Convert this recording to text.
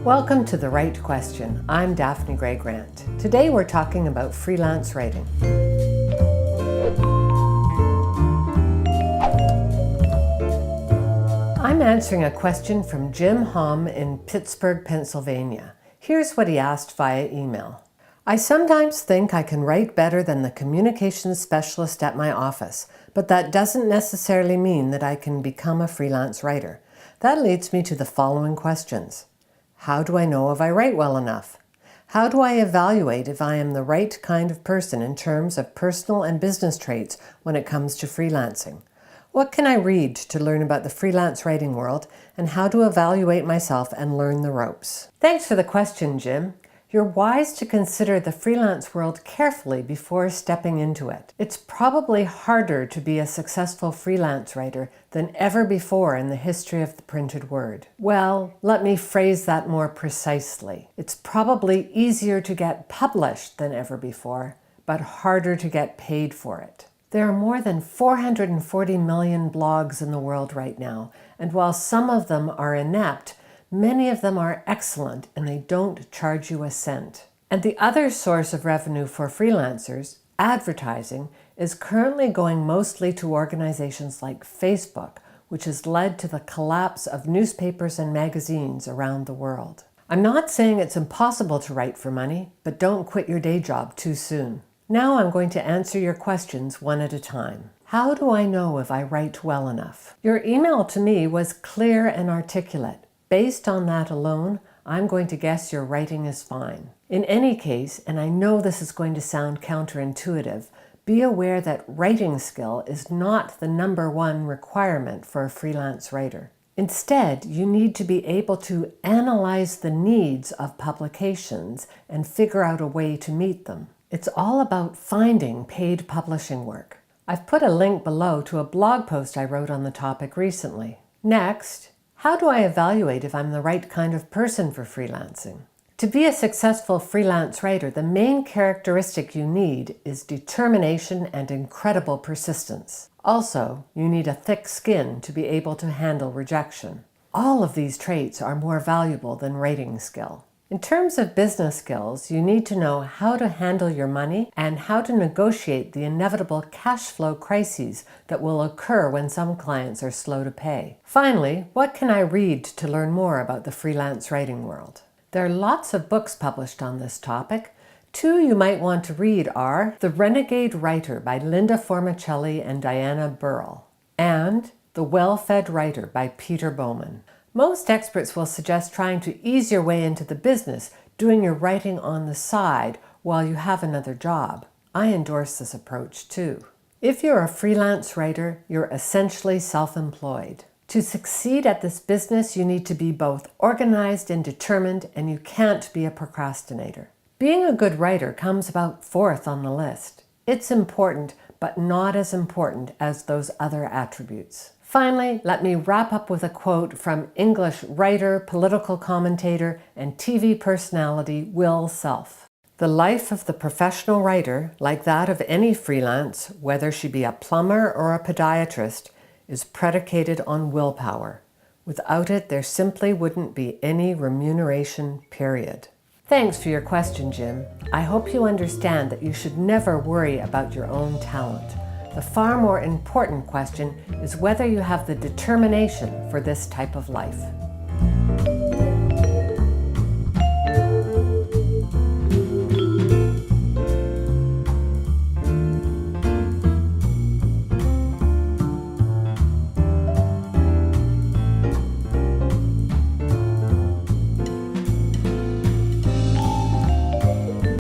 Welcome to The Right Question. I'm Daphne Gray Grant. Today we're talking about freelance writing. I'm answering a question from Jim Hom in Pittsburgh, Pennsylvania. Here's what he asked via email. I sometimes think I can write better than the communications specialist at my office, but that doesn't necessarily mean that I can become a freelance writer. That leads me to the following questions. How do I know if I write well enough? How do I evaluate if I am the right kind of person in terms of personal and business traits when it comes to freelancing? What can I read to learn about the freelance writing world, and how to evaluate myself and learn the ropes? Thanks for the question, Jim. You're wise to consider the freelance world carefully before stepping into it. It's probably harder to be a successful freelance writer than ever before in the history of the printed word. Well, let me phrase that more precisely. It's probably easier to get published than ever before, but harder to get paid for it. There are more than 440 million blogs in the world right now, and while some of them are inept, many of them are excellent and they don't charge you a cent. And the other source of revenue for freelancers, advertising, is currently going mostly to organizations like Facebook, which has led to the collapse of newspapers and magazines around the world. I'm not saying it's impossible to write for money, but don't quit your day job too soon. Now I'm going to answer your questions one at a time. How do I know if I write well enough? Your email to me was clear and articulate. Based on that alone, I'm going to guess your writing is fine. In any case, and I know this is going to sound counterintuitive, be aware that writing skill is not the #1 requirement for a freelance writer. Instead, you need to be able to analyze the needs of publications and figure out a way to meet them. It's all about finding paid publishing work. I've put a link below to a blog post I wrote on the topic recently. Next, how do I evaluate if I'm the right kind of person for freelancing? To be a successful freelance writer, the main characteristic you need is determination and incredible persistence. Also, you need a thick skin to be able to handle rejection. All of these traits are more valuable than writing skill. In terms of business skills, you need to know how to handle your money and how to negotiate the inevitable cash flow crises that will occur when some clients are slow to pay. Finally, what can I read to learn more about the freelance writing world? There are lots of books published on this topic. Two you might want to read are The Renegade Writer by Linda Formicelli and Diana Burrell, and The Well-Fed Writer by Peter Bowman. Most experts will suggest trying to ease your way into the business, doing your writing on the side while you have another job. I endorse this approach too. If you're a freelance writer, you're essentially self-employed. To succeed at this business, you need to be both organized and determined, and you can't be a procrastinator. Being a good writer comes about 4th on the list. It's important, but not as important as those other attributes. Finally, let me wrap up with a quote from English writer, political commentator, and TV personality Will Self. The life of the professional writer, like that of any freelance, whether she be a plumber or a podiatrist, is predicated on willpower. Without it, there simply wouldn't be any remuneration, period. Thanks for your question, Jim. I hope you understand that you should never worry about your own talent. The far more important question is whether you have the determination for this type of life.